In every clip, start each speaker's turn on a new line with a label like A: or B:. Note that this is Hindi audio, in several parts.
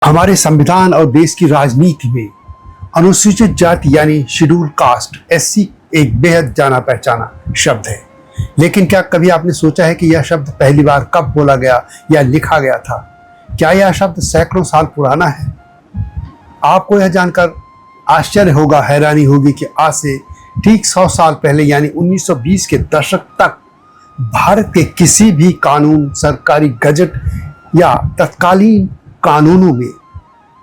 A: हमारे संविधान और देश की राजनीति में अनुसूचित जाति यानी शेड्यूल कास्ट एससी एक बेहद जाना पहचाना शब्द है। लेकिन क्या कभी आपने सोचा है कि यह शब्द पहली बार कब बोला गया या लिखा गया था? क्या यह शब्द सैकड़ों साल पुराना है? आपको यह जानकर आश्चर्य होगा, हैरानी होगी कि आज से ठीक 100 साल पहले यानी 1920 के दशक तक भारत के किसी भी कानून, सरकारी गजट या तत्कालीन कानूनों में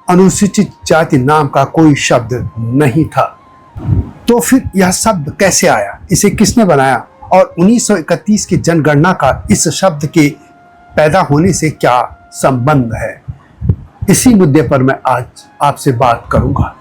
A: अनुसूचित जाति नाम का कोई शब्द नहीं था। तो फिर यह शब्द कैसे आया, इसे किसने बनाया और 1931 की जनगणना का इस शब्द के पैदा होने से क्या संबंध है? इसी मुद्दे पर मैं आज आपसे बात करूंगा।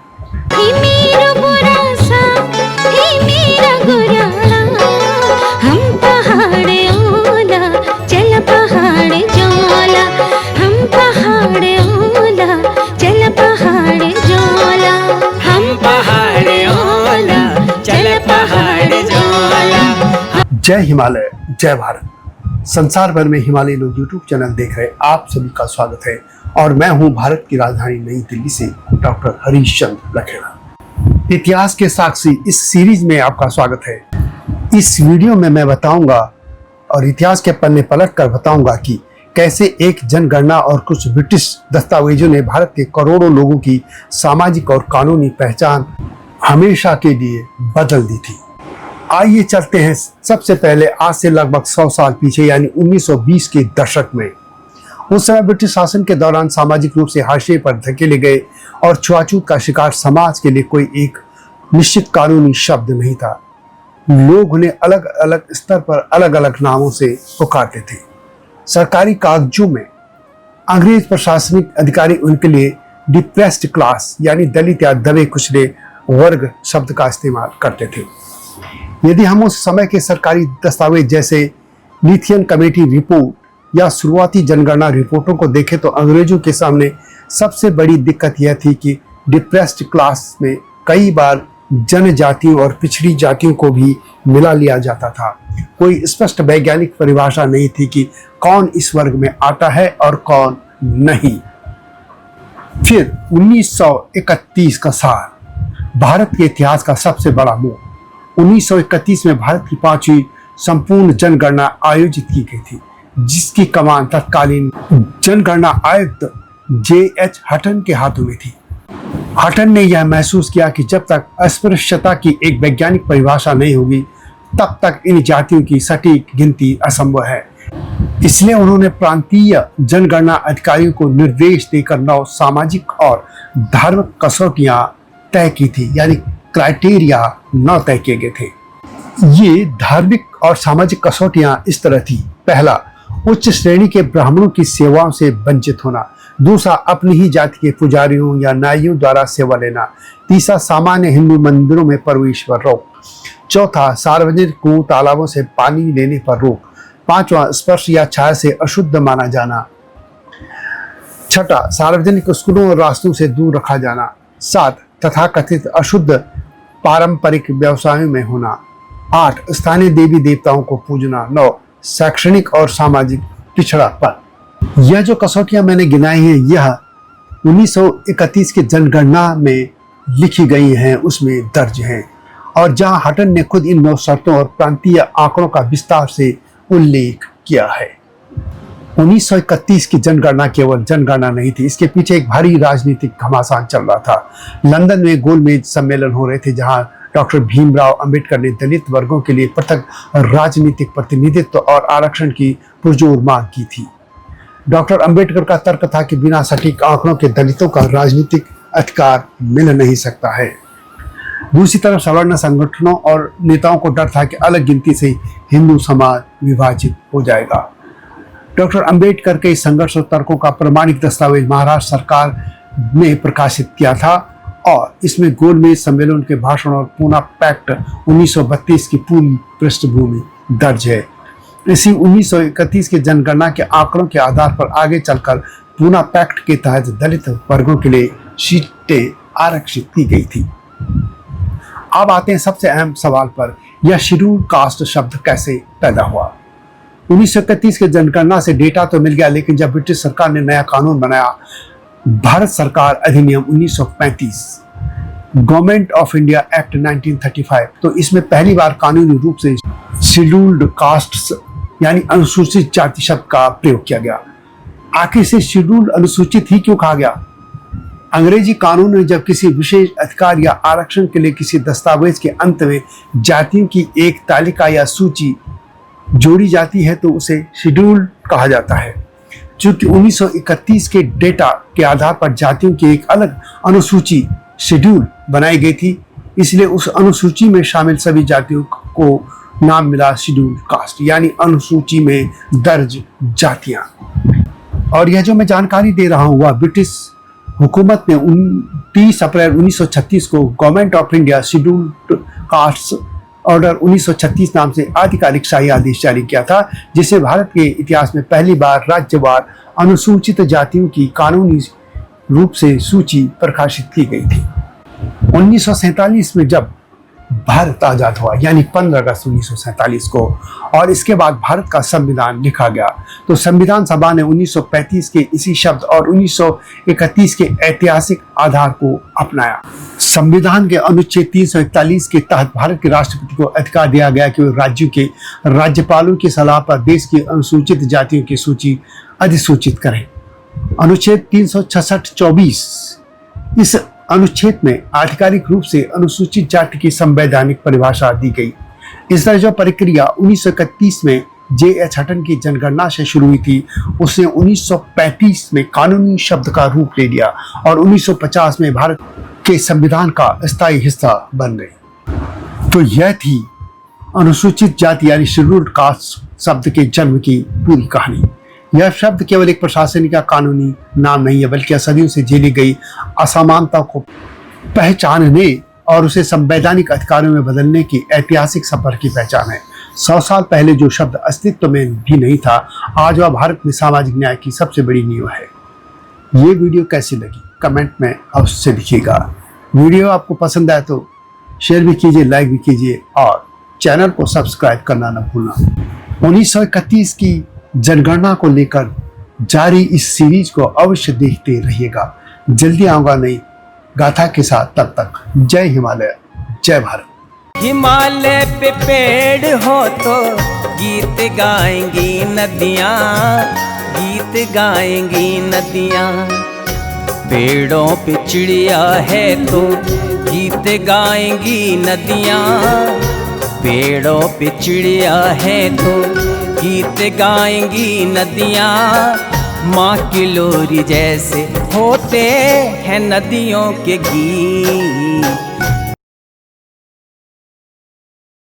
A: जय हिमालय, जय भारत। संसार भर में हिमालय लोग यूट्यूब चैनल देख रहे आप सभी का स्वागत है और मैं हूं भारत की राजधानी नई दिल्ली से डॉक्टर हरीश चंद्र लखेड़ा। इतिहास के साक्षी इस सीरीज में आपका स्वागत है। इस वीडियो में मैं बताऊंगा और इतिहास के पन्ने पलट कर बताऊंगा कि कैसे एक जनगणना और कुछ ब्रिटिश दस्तावेजों ने भारत के करोड़ों लोगों की सामाजिक और कानूनी पहचान हमेशा के लिए बदल दी थी। आइए चलते हैं सबसे पहले आज से लगभग 100 साल पीछे यानी 1920 के दशक में। उस समय ब्रिटिश शासन के दौरान सामाजिक रूप से हाशिए पर धकेले गए और छुआछूत का शिकार समाज के लिए कोई एक निश्चित कानूनी शब्द नहीं था। लोग उन्हें अलग अलग स्तर पर अलग अलग नामों से पुकारते थे। सरकारी कागजों में अंग्रेज प्रशासनिक अधिकारी उनके लिए डिप्रेस्ड क्लास यानी दलित या दबे कुचले वर्ग शब्द का इस्तेमाल करते थे। यदि हम उस समय के सरकारी दस्तावेज जैसे लीथियन कमेटी रिपोर्ट या शुरुआती जनगणना रिपोर्टों को देखें तो अंग्रेजों के सामने सबसे बड़ी दिक्कत यह थी कि डिप्रेस्ड क्लास में कई बार जनजातियों और पिछड़ी जातियों को भी मिला लिया जाता था। कोई स्पष्ट वैज्ञानिक परिभाषा नहीं थी कि कौन इस वर्ग में आता है और कौन नहीं। फिर 1931 का साल भारत के इतिहास का सबसे बड़ा मोड़। 1931 में भारत की 5वीं संपूर्ण जनगणना आयोजित की गई थी, जिसकी कमान तत्कालीन जनगणना आयुक्त J.H. हटन के हाथों में थी। हटन ने यह महसूस किया कि जब तक अस्पृश्यता की एक वैज्ञानिक परिभाषा नहीं होगी तब तक इन जातियों की सटीक गिनती असंभव है। इसलिए उन्होंने प्रांतीय जनगणना अधिकारियों को निर्देश देकर 9 सामाजिक और धार्मिक कसौटियां तय की थी, यानी क्राइटेरिया 9 तय किए गए थे। ये धार्मिक और सामाजिक कसौटियां इस तरह थी। पहला, उच्च श्रेणी के ब्राह्मणों की सेवाओं से वंचित होना। दूसरा, अपनी ही जाति के पुजारियों या नाइयों द्वारा सेवा लेना। तीसरा, सामान्य हिंदू मंदिरों में प्रवेश पर रोक। चौथा, सार्वजनिक कुओं तालाबों से पानी लेने पर रोक। पांचवा, स्पर्श या छाया से अशुद्ध माना जाना। छठा, सार्वजनिक स्कूलों और रास्तों से दूर रखा जाना। 7, तथाकथित अशुद्ध पारंपरिक व्यवसायों में होना। 8, स्थानीय देवी देवताओं को पूजना। 9, शैक्षणिक और सामाजिक पिछड़ापन। यह जो कसौटियां मैंने गिनाई हैं यह 1931 की जनगणना में लिखी गई हैं, उसमें दर्ज हैं और जहां हटन ने खुद इन 9 शर्तों और प्रांतीय आंकड़ों का विस्तार से उल्लेख किया है। 1931 की जनगणना केवल जनगणना नहीं थी, इसके पीछे एक भारी राजनीतिक घमासान चल रहा था। लंदन में गोलमेज सम्मेलन हो रहे थे जहां डॉक्टर भीमराव अंबेडकर ने दलित वर्गों के लिए पृथक राजनीतिक प्रतिनिधित्व और आरक्षण की पुरजोर मांग की थी। डॉक्टर अंबेडकर का तर्क था कि बिना सटीक आंकड़ों के दलितों का राजनीतिक अधिकार मिल नहीं सकता है। दूसरी तरफ सवर्ण संगठनों और नेताओं को डर था कि अलग गिनती से हिंदू समाज विभाजित हो जाएगा। डॉक्टर अंबेडकर के इस संघर्ष और तर्कों का प्रमाणिक दस्तावेज महाराष्ट्र सरकार ने प्रकाशित किया था और इसमें गोलमेज सम्मेलन के भाषण और पूना पैक्ट 1932 की पूरी पृष्ठभूमि दर्ज है। इसी 1931 की जनगणना के आंकड़ों के आधार पर आगे चलकर पूना पैक्ट के तहत दलित वर्गों के लिए सीटें आरक्षित की गई थी। अब आते हैं सबसे अहम सवाल पर, यह शेड्यूल कास्ट शब्द कैसे पैदा हुआ? 1931 के जनगणना से डेटा तो मिल गया, लेकिन जब ब्रिटिश सरकार ने नया कानून बनाया भारत सरकार अधिनियम 1935, गवर्नमेंट ऑफ इंडिया एक्ट 1935, तो इसमें पहली बार कानूनी रूप से शेड्यूल्ड कास्ट्स यानी अनुसूचित जाति शब्द का प्रयोग किया गया। आखिर से शेड्यूल्ड अनुसूचित ही क्यों कहा गया? अंग्रेजी कानून में जब किसी विशेष अधिकार या आरक्षण के लिए किसी दस्तावेज के अंत में जातियों की एक तालिका या सूची जोड़ी जाती है तो उसे शेड्यूल्ड कहा जाता है। चूंकि 1931 के डेटा के आधार पर जातियों की एक अलग अनुसूची शेड्यूल बनाई गई थी, इसलिए उस अनुसूची में शामिल सभी जातियों को नाम मिला शेड्यूल्ड कास्ट यानी अनुसूची में दर्ज जातियां। और यह जो मैं जानकारी दे रहा हूँ वह ब्रिटिश हुकूमत ने 29 अप्रैल 1936 को government of India scheduled caste order 1936 नाम से आधिकारिक शाही आदेश जारी किया था, जिससे भारत के इतिहास में पहली बार राज्यवार अनुसूचित जातियों की कानूनी रूप से सूची प्रकाशित की गई थी। 1947 में जब भारत आजाद हुआ यानी 15 अगस्त 1947 को, और इसके बाद भारत का संविधान लिखा गया, तो संविधान सभा ने 1935 के इसी शब्द और 1931 के ऐतिहासिक आधार को अपनाया। संविधान के अनुच्छेद 341 के तहत भारत के राष्ट्रपति को अधिकार दिया गया कि वे राज्यों के राज्यपालों की सलाह पर देश की अनुसूचित जातियों की सूची अधिसूचित करें। अनुच्छेद 366-24 इस अनुच्छेद में आधिकारिक रूप से अनुसूचित जाति की संवैधानिक परिभाषा दी गई। इस तरह जो प्रक्रिया 1931 में J.H. हटन की जनगणना से शुरू हुई थी, उसने 1935 में कानूनी शब्द का रूप ले लिया और 1950 में भारत के संविधान का स्थायी हिस्सा बन गई। तो यह थी अनुसूचित जाति यानी शेड्यूल्ड कास्ट शब्द के जन्म की पूरी कहानी। यह शब्द केवल एक प्रशासनिक या कानूनी नाम नहीं है, बल्कि सदियों से झेली गई असमानता को पहचानने और उसे संवैधानिक अधिकारों में बदलने की ऐतिहासिक सफर की पहचान है। 100 साल पहले जो शब्द अस्तित्व में भी नहीं था, आज वह भारत में सामाजिक न्याय की सबसे बड़ी नींव है। ये वीडियो कैसी लगी कमेंट में अवश्य लिखिएगा। वीडियो आपको पसंद आए तो शेयर भी कीजिए, लाइक भी कीजिए और चैनल को सब्सक्राइब करना न भूलना। 1931 की जनगणना को लेकर जारी इस सीरीज को अवश्य देखते रहिएगा। जल्दी आऊंगा नई गाथा के साथ, तब तक जय हिमालय, जय भारत।
B: हिमालय पे पेड़ हो तो गीत गाएंगी नदियाँ, गीत गाएंगी नदियाँ। पेड़ों पे चिड़िया है तो गीत गाएंगी नदियाँ, पेड़ों पे चिड़िया है तो गीत गाएंगी नदियाँ। माँ की लोरी जैसे होते हैं नदियों के गीत।